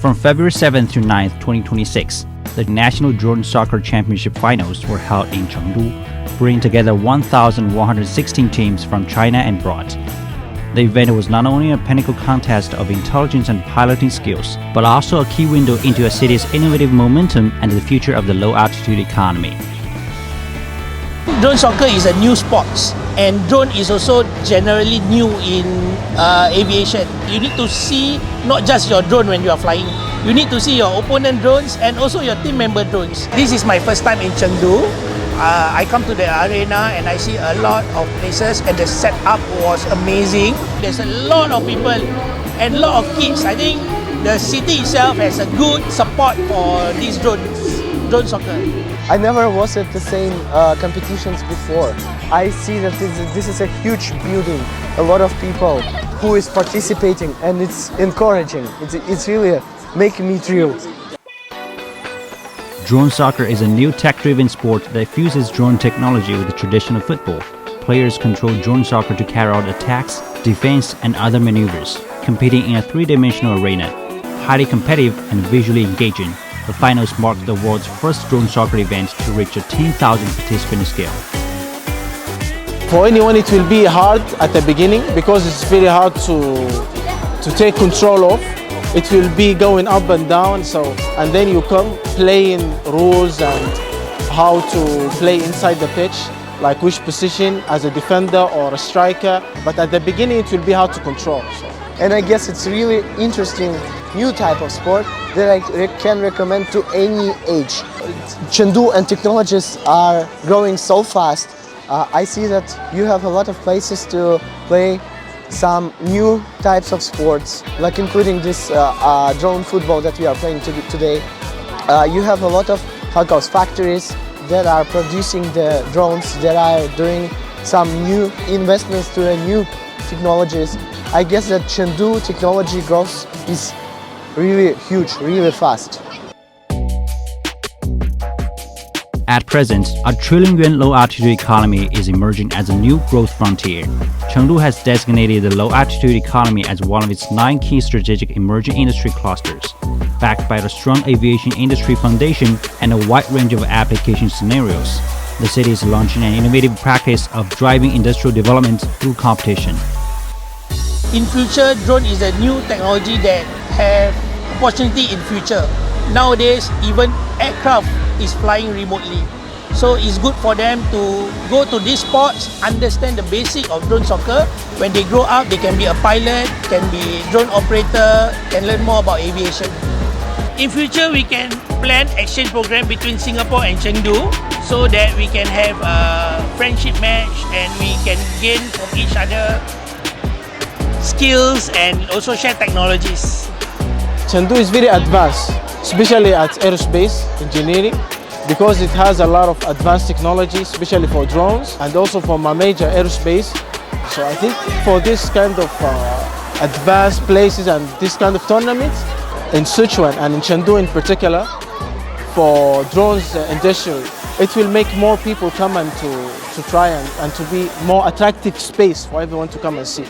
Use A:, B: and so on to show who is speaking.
A: From February 7th to 9th, 2026, the National Drone Soccer Championship Finals were held in Chengdu, bringing together 1,116 teams from China and abroad. The event was not only a pinnacle contest of intelligence and piloting skills, but also a key window into a city's innovative momentum and the future of the low-altitude economy.
B: Drone soccer is a new sport, and drone is also generally new in aviation. You need to see not just your drone when you are flying. You need to see your opponent drones and also your team member drones. This is my first time in Chengdu. I come to the arena and I see a lot of places, and the setup was amazing. There's a lot of people and a lot of kids. I think the city itself has a good support for these drone soccer.
C: I never was at the same competitions before. I see that this is a huge building, a lot of people who is participating, and it's encouraging. It's really making me thrill.
A: Drone soccer is a new tech-driven sport that fuses drone technology with the traditional football. Players control drone soccer to carry out attacks, defense, and other maneuvers, competing in a three-dimensional arena. Highly competitive and visually engaging, the finals marked the world's first drone soccer event to reach a 10,000 participant scale.
D: For anyone, it will be hard at the beginning because it's very hard to take control of. It will be going up and down, and then you come playing rules and how to play inside the pitch, like which position as a defender or a striker. But at the beginning, it will be hard to control.
C: And I guess it's really interesting new type of sport that I can recommend to any age. Chengdu and technologies are growing so fast. I see that you have a lot of places to play some new types of sports, like including this drone football that we are playing today. You have a lot of factories that are producing the drones, that are doing some new investments to the new technologies. I guess that Chengdu technology growth is really huge, really fast.
A: At present, a trillion-yuan low-altitude economy is emerging as a new growth frontier. Chengdu has designated the low-altitude economy as one of its 9 key strategic emerging industry clusters. Backed by the strong aviation industry foundation and a wide range of application scenarios, the city is launching an innovative practice of driving industrial development through competition.
B: In future, drone is a new technology that have opportunity in future. Nowadays, even aircraft is flying remotely. So it's good for them to go to these sports, understand the basic of drone soccer. When they grow up, they can be a pilot, can be drone operator, can learn more about aviation. In future, we can plan exchange program between Singapore and Chengdu so that we can have a friendship match and we can gain from each other skills and also share technologies.
D: Chengdu is very advanced, especially at aerospace engineering, because it has a lot of advanced technology, especially for drones and also for my major aerospace. So I think for this kind of advanced places and this kind of tournaments in Sichuan and in Chengdu in particular, for drones industry, it will make more people come and to try and to be more attractive space for everyone to come and see.